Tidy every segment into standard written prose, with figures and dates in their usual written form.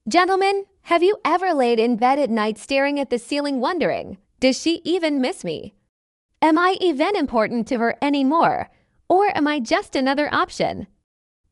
Gentlemen, have you ever laid in bed at night staring at the ceiling wondering, does she even miss me? Am I even important to her anymore? Or am I just another option?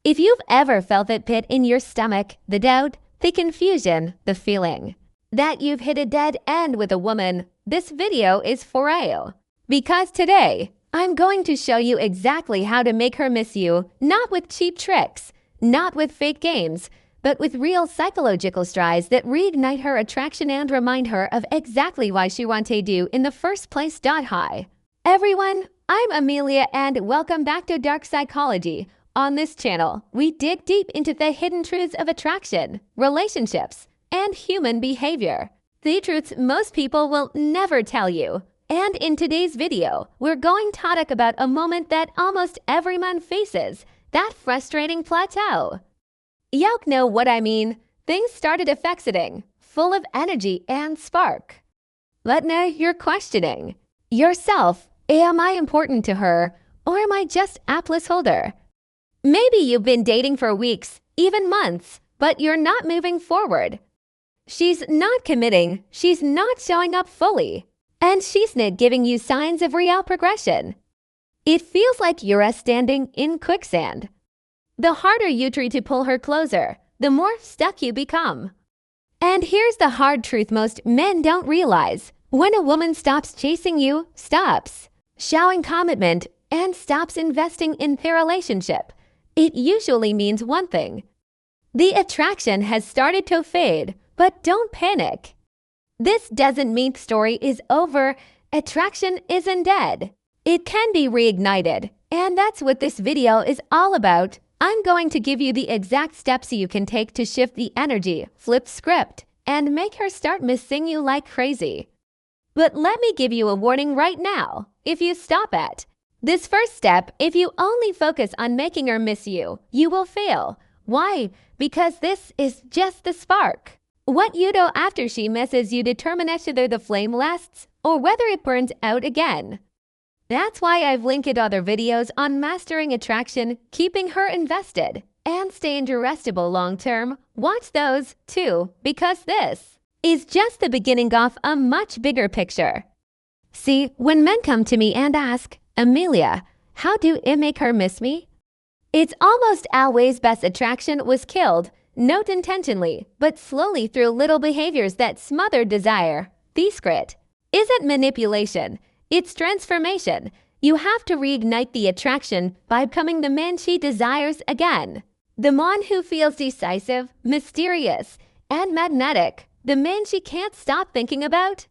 If you've ever felt that pit in your stomach, the doubt, the confusion, the feeling that you've hit a dead end with a woman, this video is for you. Because today, I'm going to show you exactly how to make her miss you, not with cheap tricks, not with fake games, but with real psychological strides that reignite her attraction and remind her of exactly why she wanted you in the first place. Hi, everyone, I'm Amelia and welcome back to Dark Psychology. On this channel, we dig deep into the hidden truths of attraction, relationships, and human behavior. The truths most people will never tell you. And in today's video, we're going to talk about a moment that almost every man faces, that frustrating plateau. You know what I mean? Things started affecting, full of energy and spark. But now you're questioning yourself. Am I important to her, or am I just a placeholder? Maybe you've been dating for weeks, even months, but you're not moving forward. She's not committing, she's not showing up fully, and she's not giving you signs of real progression. It feels like you're standing in quicksand. The harder you try to pull her closer, the more stuck you become. And here's the hard truth most men don't realize. When a woman stops chasing you, stops showing commitment, and stops investing in their relationship, it usually means one thing. The attraction has started to fade, but don't panic. This doesn't mean the story is over. Attraction isn't dead. It can be reignited, and that's what this video is all about. I'm going to give you the exact steps you can take to shift the energy, flip script, and make her start missing you like crazy. But let me give you a warning right now. If you stop at this first step, if you only focus on making her miss you, you will fail. Why? Because this is just the spark. What you do after she misses you determines whether the flame lasts or whether it burns out again. That's why I've linked other videos on mastering attraction, keeping her invested, and staying irresistible long term. Watch those too, because this is just the beginning of a much bigger picture. See, when men come to me and ask, Amelia, how do I make her miss me? It's almost always best attraction was killed, not intentionally, but slowly through little behaviors that smother desire. The secret isn't manipulation. It's transformation. You have to reignite the attraction by becoming the man she desires again. The man who feels decisive, mysterious, and magnetic. The man she can't stop thinking about.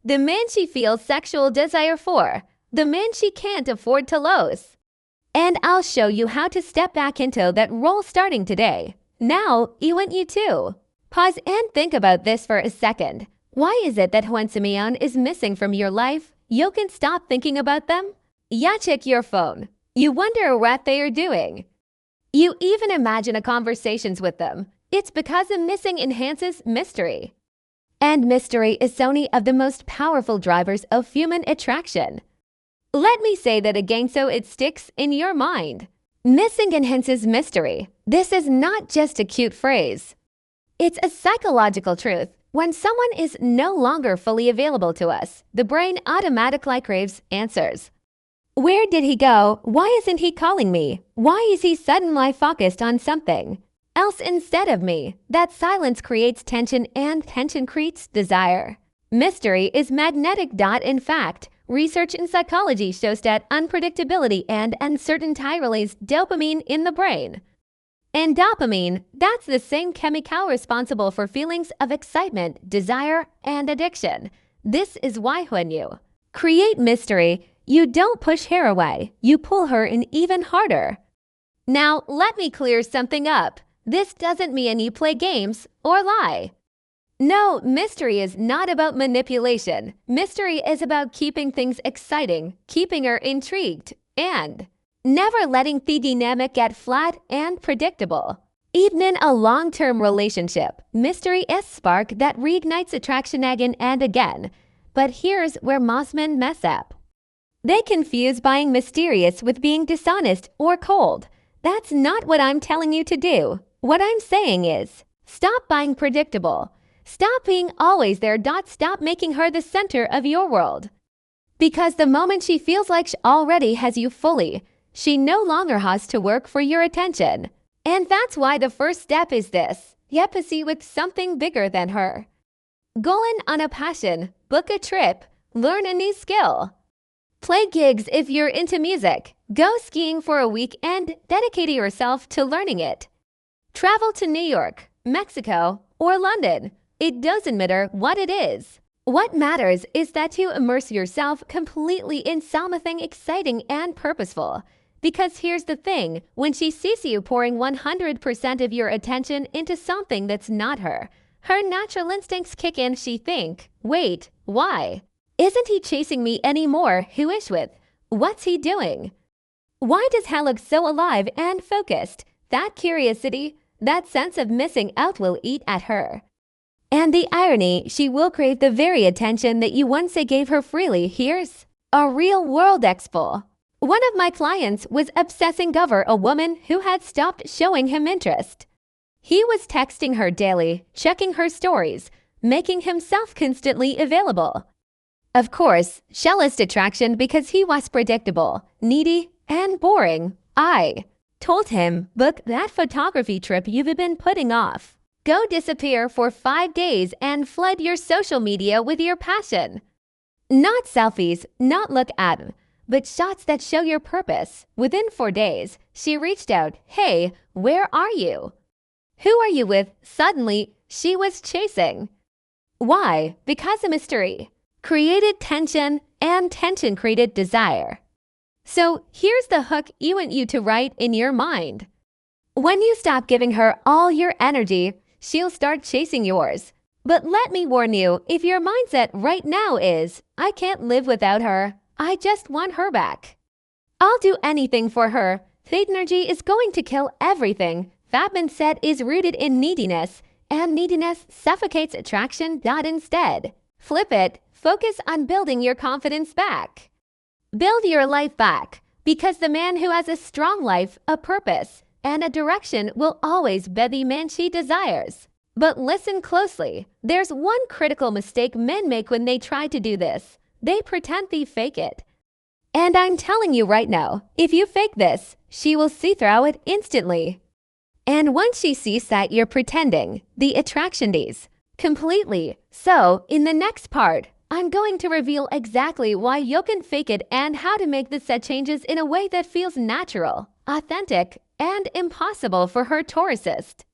The man she feels sexual desire for. The man she can't afford to lose. And I'll show you how to step back into that role starting today. Now, I want you to pause and think about this for a second. Why is it that when someone is missing from your life, you can stop thinking about them? You check your phone. You wonder what they are doing. You even imagine conversations with them. It's because the missing enhances mystery. And mystery is one of the most powerful drivers of human attraction. Let me say that again so it sticks in your mind. Missing enhances mystery. This is not just a cute phrase. It's a psychological truth. When someone is no longer fully available to us, the brain automatically craves answers. Where did he go? Why isn't he calling me? Why is he suddenly focused on something else instead of me? That silence creates tension, and tension creates desire. Mystery is magnetic. In fact, research in psychology shows that unpredictability and uncertainty release dopamine in the brain. And dopamine, that's the same chemical responsible for feelings of excitement, desire, and addiction. This is why when you create mystery, you don't push her away, you pull her in even harder. Now, let me clear something up. This doesn't mean you play games or lie. No, mystery is not about manipulation. Mystery is about keeping things exciting, keeping her intrigued, and never letting the dynamic get flat and predictable. Even in a long-term relationship, mystery is spark that reignites attraction again and again. But here's where most men mess up. They confuse being mysterious with being dishonest or cold. That's not what I'm telling you to do. What I'm saying is, Stop buying predictable. Stop being always there. Stop making her the center of your world. Because the moment she feels like she already has you fully, she no longer has to work for your attention. And that's why the first step is this: see with something bigger than her. Go in on a passion, book a trip, learn a new skill. Play gigs if you're into music. Go skiing for a week and dedicate yourself to learning it. Travel to New York, Mexico, or London. It doesn't matter what it is. What matters is that you immerse yourself completely in something exciting and purposeful. Because here's the thing, when she sees you pouring 100% of your attention into something that's not her, her natural instincts kick in. She think, wait, why? Isn't he chasing me anymore? Who is with? What's he doing? Why does he look so alive and focused? That curiosity, that sense of missing out will eat at her. And the irony, she will crave the very attention that you once gave her freely. Here's a real-world example. One of my clients was obsessing over a woman who had stopped showing him interest. He was texting her daily, checking her stories, making himself constantly available. Of course, she lost attraction because he was predictable, needy, and boring. I told him, book that photography trip you've been putting off. Go disappear for 5 days and flood your social media with your passion. Not selfies, not look at them, but shots that show your purpose. Within 4 days, she reached out, hey, where are you? Who are you with? Suddenly, she was chasing. Why? Because a mystery created tension, and tension created desire. So here's the hook you want you to write in your mind. When you stop giving her all your energy, she'll start chasing yours. But let me warn you, if your mindset right now is, I can't live without her, I just want her back, I'll do anything for her, that energy is going to kill everything. That mindset is rooted in neediness, and neediness suffocates attraction. Instead, flip it. Focus on building your confidence back. Build your life back, because the man who has a strong life, a purpose, and a direction will always be the man she desires. But listen closely. There's one critical mistake men make when they try to do this. They pretend they fake it. And I'm telling you right now, if you fake this, she will see through it instantly. And once she sees that you're pretending, the attraction dies completely. So, in the next part, I'm going to reveal exactly why you can fake it and how to make the set changes in a way that feels natural, authentic, and impossible for her to resist.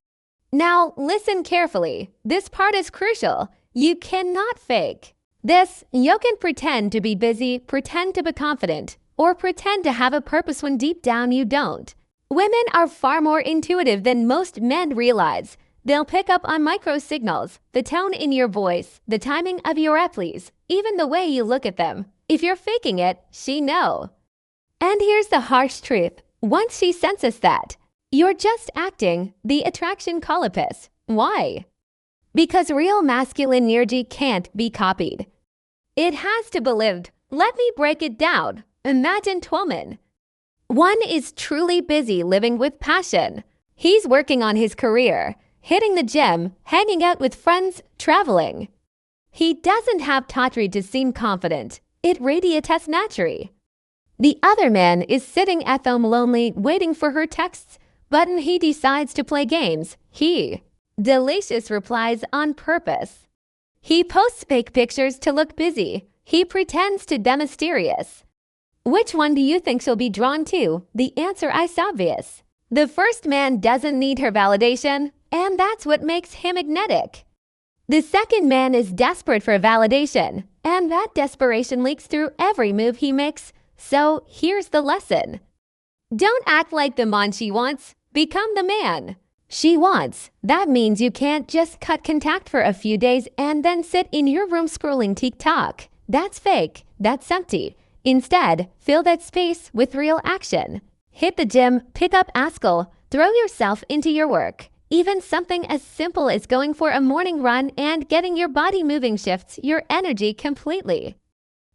Now, listen carefully. This part is crucial. You cannot fake this. You can pretend to be busy, pretend to be confident, or pretend to have a purpose when deep down you don't. Women are far more intuitive than most men realize. They'll pick up on micro signals, the tone in your voice, the timing of your replies, even the way you look at them. If you're faking it, she knows. And here's the harsh truth. Once she senses that you're just acting, the attraction collapses. Why? Because real masculine energy can't be copied. It has to be lived. Let me break it down. Imagine Twelman. One is truly busy living with passion. He's working on his career, hitting the gym, hanging out with friends, traveling. He doesn't have tawdry to seem confident. It radiates naturally. The other man is sitting at home lonely, waiting for her texts, but he decides to play games. He delicious replies on purpose. He posts fake pictures to look busy. He pretends to be mysterious. Which one do you think she'll be drawn to? The answer is obvious. The first man doesn't need her validation, and that's what makes him magnetic. The second man is desperate for validation, and that desperation leaks through every move he makes. So here's the lesson. Don't act like the man she wants. Become the man she wants. That means you can't just cut contact for a few days and then sit in your room scrolling TikTok. That's fake. That's empty. Instead, fill that space with real action. Hit the gym, pick up a skill, throw yourself into your work. Even something as simple as going for a morning run and getting your body moving shifts your energy completely.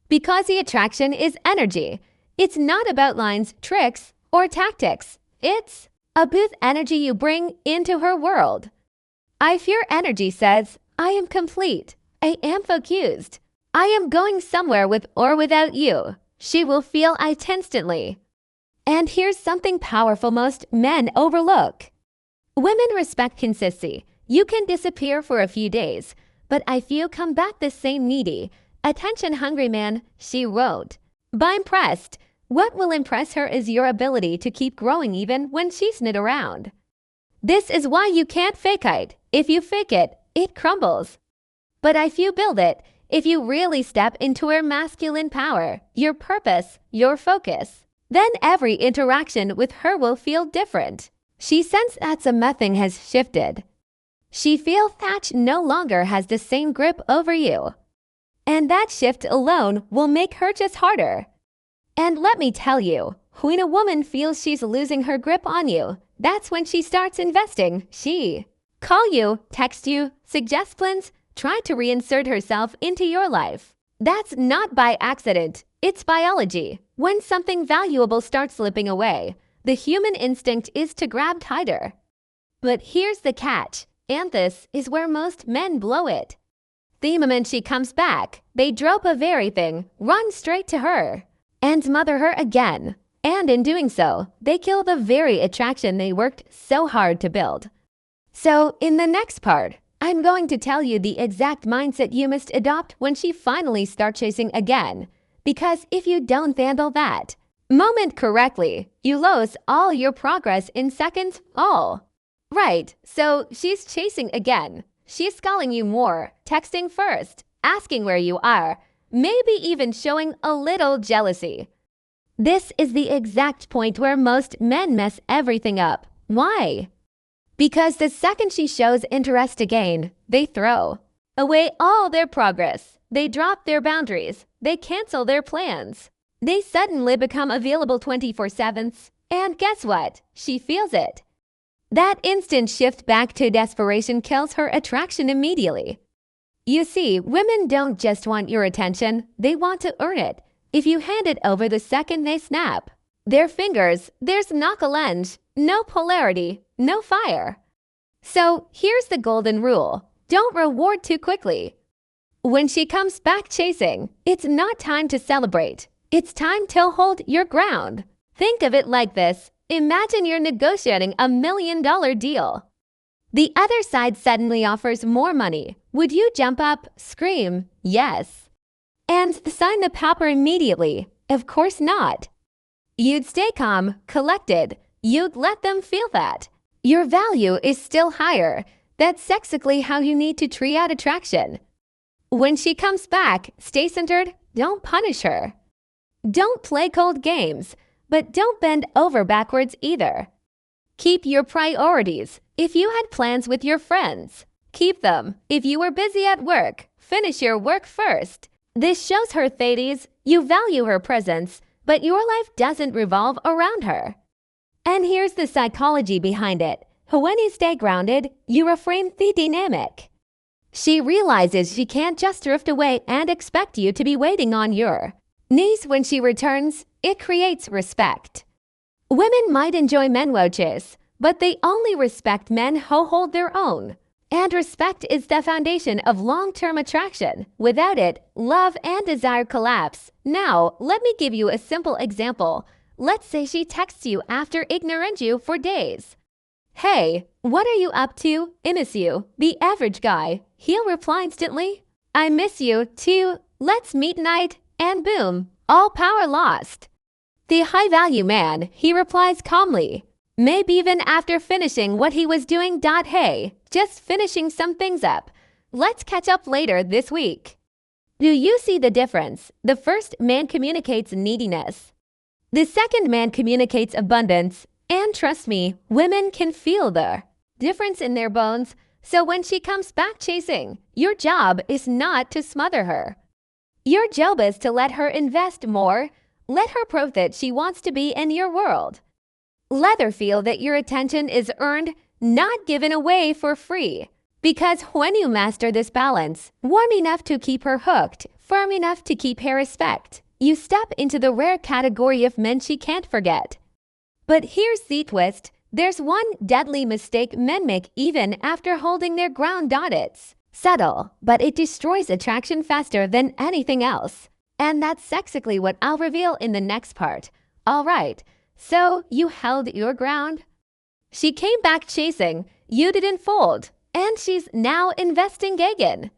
Because the attraction is energy. It's not about lines, tricks, or tactics. It's about energy you bring into her world. I fear energy says, I am complete. I am focused. I am going somewhere with or without you. She will feel it instantly. And here's something powerful most men overlook. Women respect consistency. You can disappear for a few days, but if you come back the same needy, attention-hungry man, she won't. But impressed. What will impress her is your ability to keep growing even when she's not around. This is why you can't fake it. If you fake it, it crumbles. But if you build it, if you really step into her masculine power, your purpose, your focus, then every interaction with her will feel different. She senses that something has shifted. She feels that no longer has the same grip over you. And that shift alone will make her just harder. And let me tell you, when a woman feels she's losing her grip on you, that's when she starts investing. She call you, text you, suggest plans, try to reinsert herself into your life. That's not by accident. It's biology. When something valuable starts slipping away, the human instinct is to grab tighter. But here's the catch, and this is where most men blow it. The moment she comes back, they drop everything, run straight to her, and mother her again. And in doing so, they kill the very attraction they worked so hard to build. So, in the next part, I'm going to tell you the exact mindset you must adopt when she finally starts chasing again. Because if you don't handle that moment correctly, you lose all your progress in seconds. All. Right, so she's chasing again. She's calling you more, texting first, asking where you are, maybe even showing a little jealousy. This is the exact point where most men mess everything up. Why? Because the second she shows interest again, they throw away all their progress. They drop their boundaries. They cancel their plans. They suddenly become available 24/7. And guess what? She feels it. That instant shift back to desperation kills her attraction immediately. You see, women don't just want your attention, they want to earn it. If you hand it over the second they snap their fingers, there's knuckle-lunge, no polarity, no fire. So here's the golden rule. Don't reward too quickly. When she comes back chasing, it's not time to celebrate. It's time to hold your ground. Think of it like this. Imagine you're negotiating $1 million deal. The other side suddenly offers more money. Would you jump up, scream, yes, and sign the paper immediately? Of course not. You'd stay calm, collected. You'd let them feel that your value is still higher. That's exactly how you need to treat out attraction. When she comes back, stay centered. Don't punish her. Don't play cold games, but don't bend over backwards either. Keep your priorities. If you had plans with your friends, keep them. If you were busy at work, finish your work first. This shows her that you value her presence, but your life doesn't revolve around her. And here's the psychology behind it. When you stay grounded, you reframe the dynamic. She realizes she can't just drift away and expect you to be waiting on your knees when she returns. It creates respect. Women might enjoy men who chase, but they only respect men who hold their own. And respect is the foundation of long-term attraction. Without it, love and desire collapse. Now, let me give you a simple example. Let's say she texts you after ignoring you for days. Hey, what are you up to? I miss you. The average guy. He'll reply instantly. I miss you too. Let's meet tonight. And boom, all power lost. The high-value man, he replies calmly. Maybe even after finishing what he was doing. Hey, just finishing some things up. Let's catch up later this week. Do you see the difference? The first man communicates neediness. The second man communicates abundance. And trust me, women can feel the difference in their bones. So when she comes back chasing, your job is not to smother her. Your job is to let her invest more. Let her prove that she wants to be in your world. Let her feel that your attention is earned, not given away for free. Because when you master this balance, warm enough to keep her hooked, firm enough to keep her respect, you step into the rare category of men she can't forget. But here's the twist. There's one deadly mistake men make even after holding their ground. It's subtle, but it destroys attraction faster than anything else. And that's exactly what I'll reveal in the next part. Alright, so you held your ground? She came back chasing, you didn't fold, and she's now investing again.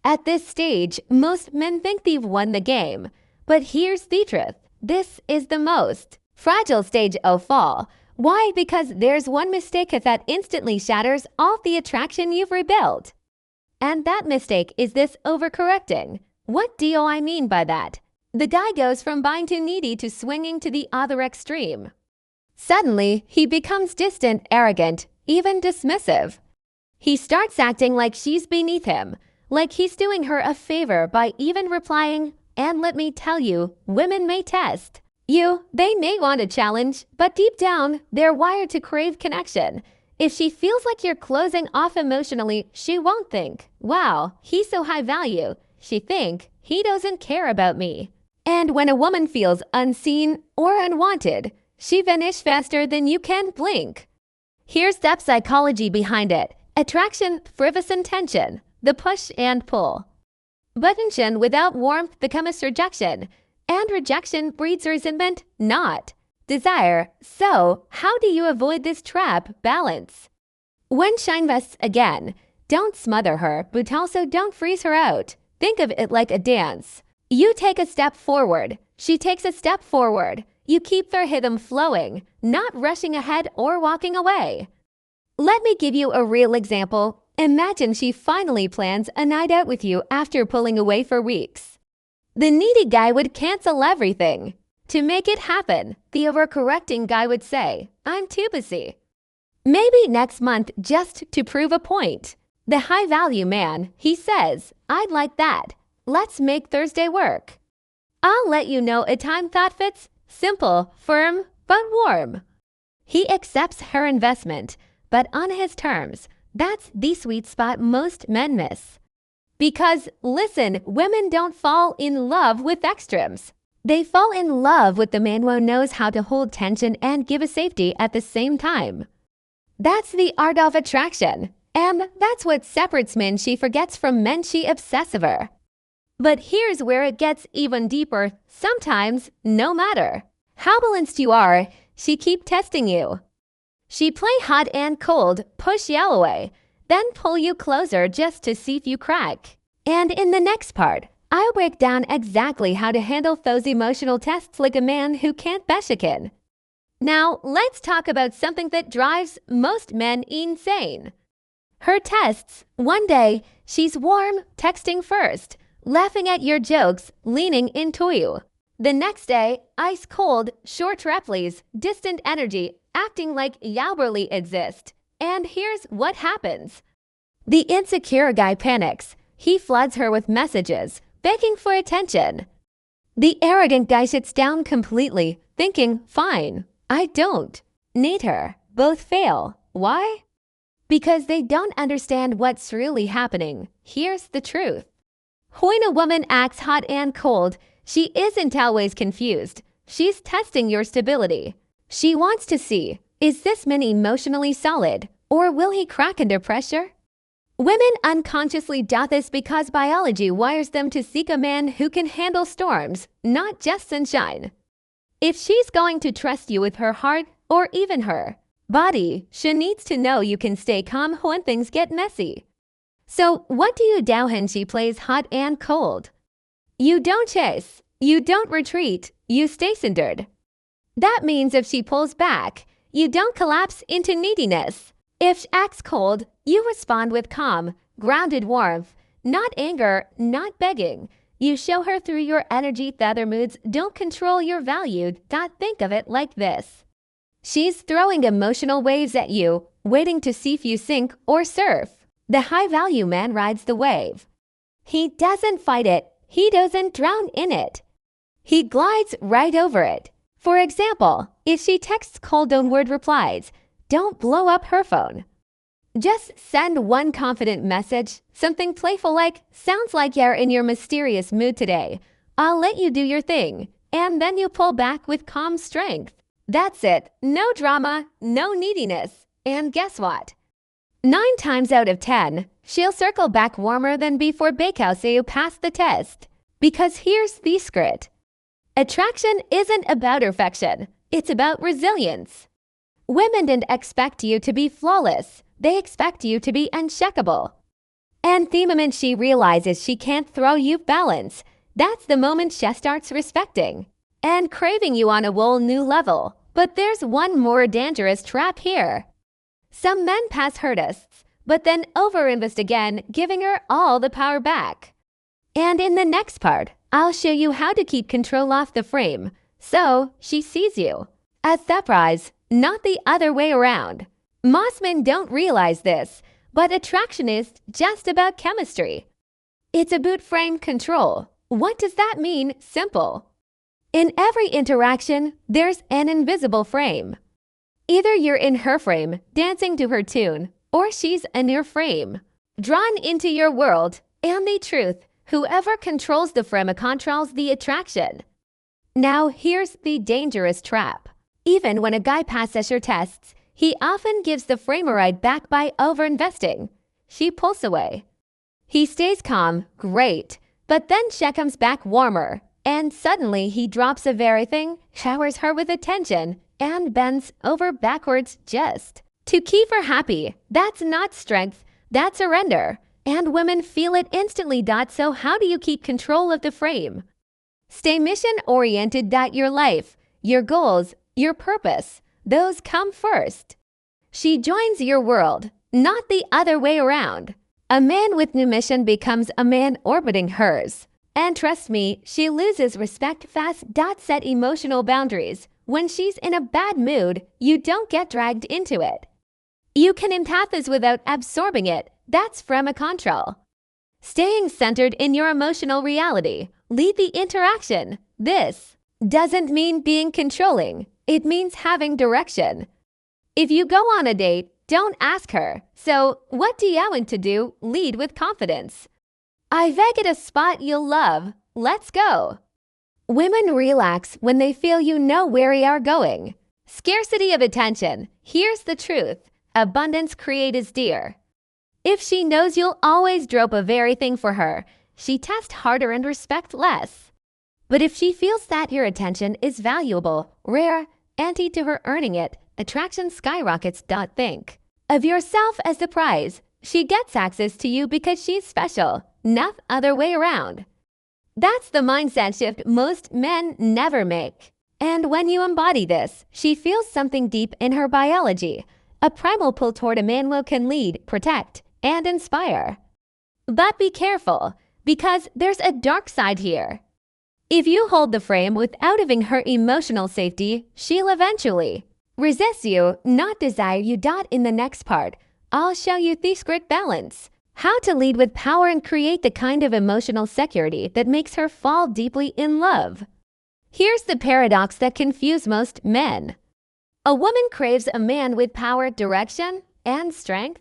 At this stage, most men think they've won the game. But here's the truth. This is the most fragile stage of fall. Why? Because there's one mistake that instantly shatters all the attraction you've rebuilt. And that mistake is this: overcorrecting. What do I mean by that? The guy goes from buying too needy to swinging to the other extreme. Suddenly, he becomes distant, arrogant, even dismissive. He starts acting like she's beneath him, like he's doing her a favor by even replying. And let me tell you, women may test you. They may want a challenge, but deep down, they're wired to crave connection. If she feels like you're closing off emotionally, she won't think, wow, he's so high value. She think, he doesn't care about me. And when a woman feels unseen or unwanted, she vanishes faster than you can blink. Here's the psychology behind it. Attraction, frivolous intention, the push and pull. But tension without warmth becomes rejection, and rejection breeds resentment, not desire. So, how do you avoid this trap? Balance. When shine vests again, don't smother her, but also don't freeze her out. Think of it like a dance. You take a step forward, she takes a step forward. You keep their rhythm flowing, not rushing ahead or walking away. Let me give you a real example. Imagine she finally plans a night out with you after pulling away for weeks. The needy guy would cancel everything. To make it happen, the overcorrecting guy would say, I'm too busy. Maybe next month just to prove a point. The high-value man, he says, I'd like that. Let's make Thursday work. I'll let you know a time that fits. Simple, firm, but warm. He accepts her investment, but on his terms. That's the sweet spot most men miss. Because, listen, women don't fall in love with extremes. They fall in love with the man who knows how to hold tension and give a safety at the same time. That's the art of attraction. And that's what separates men she forgets from men she obsesses over. But here's where it gets even deeper. Sometimes, no matter how balanced you are, she keeps testing you. She play hot and cold, push you away, then pull you closer just to see if you crack. And in the next part, I'll break down exactly how to handle those emotional tests like a man who can't beshikin. Now, let's talk about something that drives most men insane. Her tests. One day, she's warm, texting first, laughing at your jokes, leaning into you. The next day, ice cold, short replies, distant energy, acting like you barely exist. And here's what happens. The insecure guy panics. He floods her with messages, begging for attention. The arrogant guy sits down completely, thinking, fine, I don't need her. Both fail. Why? Because they don't understand what's really happening. Here's the truth. When a woman acts hot and cold, she isn't always confused. She's testing your stability. She wants to see, is this man emotionally solid, or will he crack under pressure? Women unconsciously do this because biology wires them to seek a man who can handle storms, not just sunshine. If she's going to trust you with her heart, or even her body, she needs to know you can stay calm when things get messy. So what do you do when she plays hot and cold? You don't chase, you don't retreat, you stay centered. That means if she pulls back, you don't collapse into neediness. If she acts cold, you respond with calm, grounded warmth, not anger, not begging. You show her through your energy that other moods don't control your value. Think of it like this. She's throwing emotional waves at you, waiting to see if you sink or surf. The high-value man rides the wave. He doesn't fight it. He doesn't drown in it. He glides right over it. For example, if she texts cold downward replies, don't blow up her phone. Just send one confident message, something playful like, sounds like you're in your mysterious mood today. I'll let you do your thing. And then you pull back with calm strength. That's it. No drama, no neediness. And guess what? 9 times out of 10, she'll circle back warmer than before bakehouse so you pass the test. Because here's the secret. Attraction isn't about perfection. It's about resilience. Women didn't expect you to be flawless. They expect you to be uncheckable. And the moment she realizes she can't throw you balance, that's the moment she starts respecting and craving you on a whole new level. But there's one more dangerous trap here. Some men pass her tests, but then overinvest again, giving her all the power back. And in the next part, I'll show you how to keep control off the frame, so she sees you as the prize, not the other way around. Most men don't realize this, but attraction is just about chemistry. It's about frame control. What does that mean? Simple. In every interaction, there's an invisible frame. Either you're in her frame, dancing to her tune, or she's in your frame, drawn into your world. And the truth, whoever controls the frame controls the attraction. Now here's the dangerous trap. Even when a guy passes her tests, he often gives the frame a ride back by overinvesting. She pulls away. He stays calm, great, but then she comes back warmer, and suddenly he drops everything, showers her with attention, and bends over backwards just to keep her happy. That's not strength, that's surrender. And women feel it instantly. So how do you keep control of the frame? Stay mission-oriented. Your life, your goals, your purpose, those come first. She joins your world, not the other way around. A man with no mission becomes a man orbiting hers. And trust me, she loses respect fast. Set emotional boundaries. When she's in a bad mood, you don't get dragged into it. You can empathize without absorbing it. That's from a control. Staying centered in your emotional reality. Lead the interaction. This doesn't mean being controlling. It means having direction. If you go on a date, don't ask her, "So, what do you want to do?" Lead with confidence. "I veg at a spot you'll love. Let's go." Women relax when they feel you know where you are going. Scarcity of attention. Here's the truth. Abundance creates dear. If she knows you'll always drop everything for her, she tests harder and respects less. But if she feels that your attention is valuable, rare, ante to her earning it, attraction skyrockets. Think of yourself as the prize. She gets access to you because she's special, not other way around. That's the mindset shift most men never make. And when you embody this, she feels something deep in her biology, a primal pull toward a man who can lead, protect, and inspire. But be careful, because there's a dark side here. If you hold the frame without giving her emotional safety, she'll eventually resist you, not desire you. In the next part, I'll show you the secret balance. How to lead with power and create the kind of emotional security that makes her fall deeply in love. Here's the paradox that confuses most men. A woman craves a man with power, direction, and strength.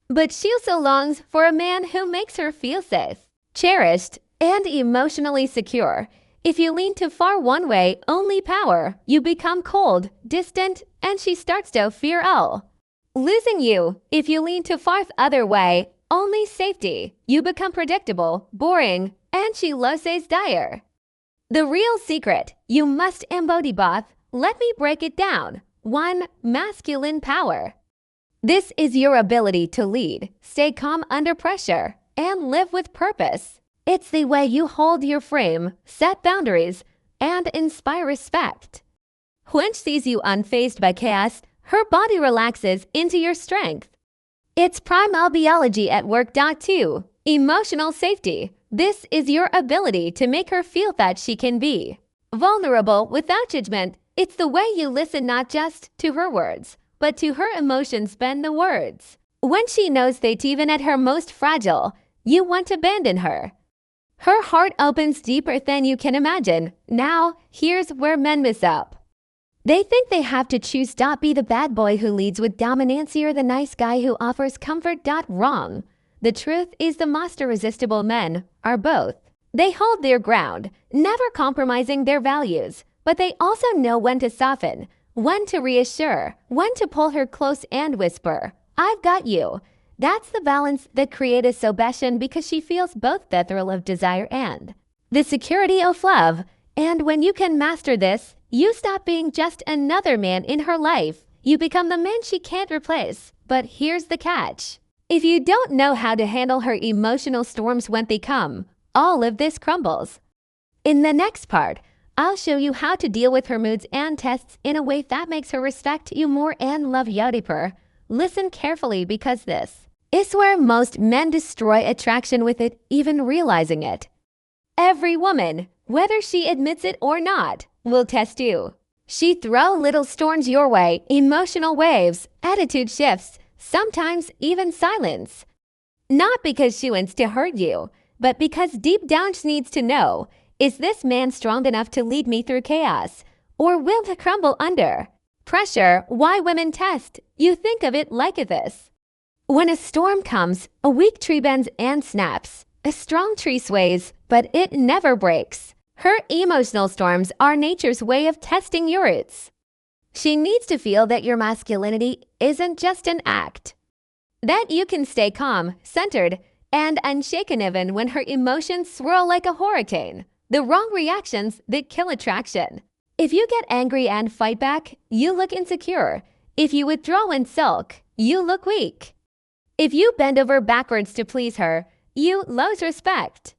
But she also longs for a man who makes her feel safe, cherished, and emotionally secure. If you lean too far one way, only power, you become cold, distant, and she starts to fear all losing you. If you lean too far the other way, only safety, you become predictable, boring, and she loses dire. The real secret, you must embody both. Let me break it down. 1. Masculine power. This is your ability to lead, stay calm under pressure, and live with purpose. It's the way you hold your frame, set boundaries, and inspire respect. When she sees you unfazed by chaos, her body relaxes into your strength. It's primal biology at work. 2. Emotional safety. This is your ability to make her feel that she can be vulnerable without judgment. It's the way you listen not just to her words, but to her emotions bend the words. When she knows that even at her most fragile, you want to abandon her. Her heart opens deeper than you can imagine. Now, here's where men mess up. They think they have to choose. Be the bad boy who leads with dominance or the nice guy who offers comfort. Wrong. The truth is the most irresistible men are both. They hold their ground, never compromising their values, but they also know when to soften, when to reassure, when to pull her close and whisper, "I've got you." That's the balance that creates Sobeshan because she feels both the thrill of desire and the security of love. And when you can master this, you stop being just another man in her life. You become the man she can't replace. But here's the catch. If you don't know how to handle her emotional storms when they come, all of this crumbles. In the next part, I'll show you how to deal with her moods and tests in a way that makes her respect you more and love you deeper. Listen carefully because this is where most men destroy attraction with it, even realizing it. Every woman, whether she admits it or not, will test you. She throws little storms your way, emotional waves, attitude shifts, sometimes even silence. Not because she wants to hurt you, but because deep down she needs to know, is this man strong enough to lead me through chaos, or will he crumble under pressure? Why women test? You think of it like this. When a storm comes, a weak tree bends and snaps. A strong tree sways, but it never breaks. Her emotional storms are nature's way of testing your roots. She needs to feel that your masculinity isn't just an act. That you can stay calm, centered, and unshaken even when her emotions swirl like a hurricane. The wrong reactions that kill attraction. If you get angry and fight back, you look insecure. If you withdraw and sulk, you look weak. If you bend over backwards to please her, you lose respect.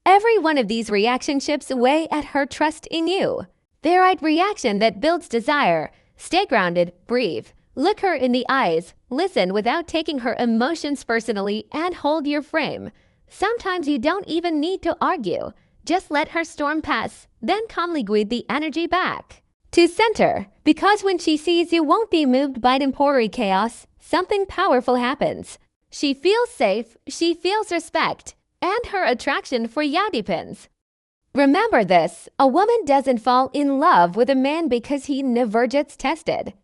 Every one of these reaction chips away at her trust in you. The right reaction that builds desire. Stay grounded, breathe, look her in the eyes, listen without taking her emotions personally, and hold your frame. Sometimes you don't even need to argue. Just let her storm pass, then calmly greet the energy back. To center, because when she sees you won't be moved by temporary chaos, something powerful happens. She feels safe, she feels respect, and her attraction for you depends. Remember this, a woman doesn't fall in love with a man because he never gets tested.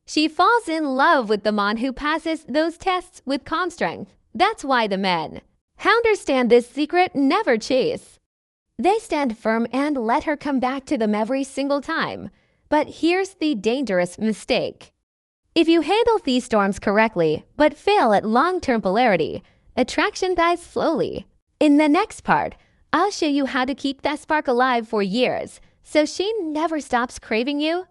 She falls in love with the man who passes those tests with calm strength. That's why the men who understand this secret never chase. They stand firm and let her come back to them every single time. But here's the dangerous mistake. If you handle these storms correctly, but fail at long-term polarity, attraction dies slowly. In the next part, I'll show you how to keep that spark alive for years, so she never stops craving you.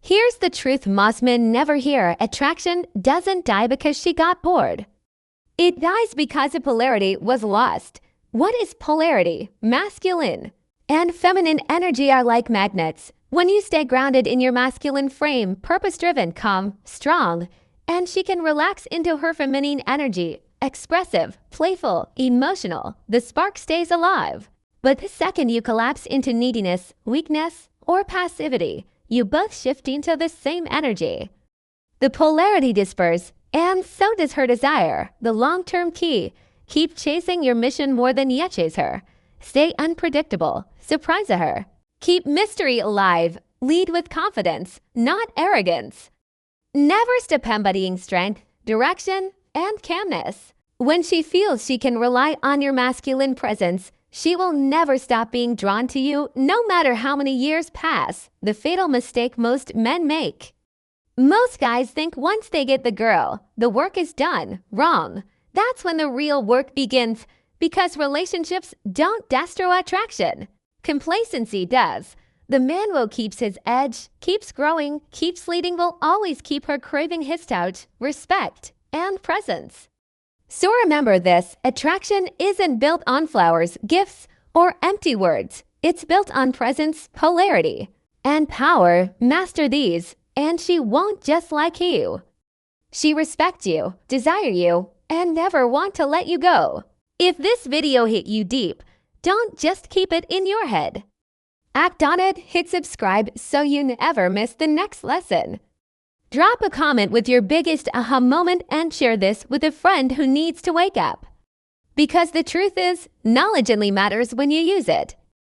Here's the truth most men never hear. Attraction doesn't die because she got bored. It dies because the polarity was lost. What is polarity? Masculine and feminine energy are like magnets. When you stay grounded in your masculine frame, purpose-driven, calm, strong, and she can relax into her feminine energy, expressive, playful, emotional, the spark stays alive. But the second you collapse into neediness, weakness, or passivity, you both shift into the same energy. The polarity disperses, and so does her desire. The long-term key: keep chasing your mission more than you chase her. Stay unpredictable, surprise her. Keep mystery alive. Lead with confidence, not arrogance. Never stop embodying strength, direction, and calmness. When she feels she can rely on your masculine presence, she will never stop being drawn to you, no matter how many years pass. The fatal mistake most men make. Most guys think once they get the girl, the work is done. Wrong. That's when the real work begins, because relationships don't destroy attraction. Complacency does. The man will keep his edge, keeps growing, keeps leading, will always keep her craving his touch, respect, and presence. So remember this, attraction isn't built on flowers, gifts, or empty words. It's built on presence, polarity, and power. Master these, and she won't just like you. She respects you, desire you, and never want to let you go. If this video hit you deep, don't just keep it in your head. Act on it, hit subscribe so you never miss the next lesson. Drop a comment with your biggest aha moment and share this with a friend who needs to wake up. Because the truth is, knowledge only matters when you use it.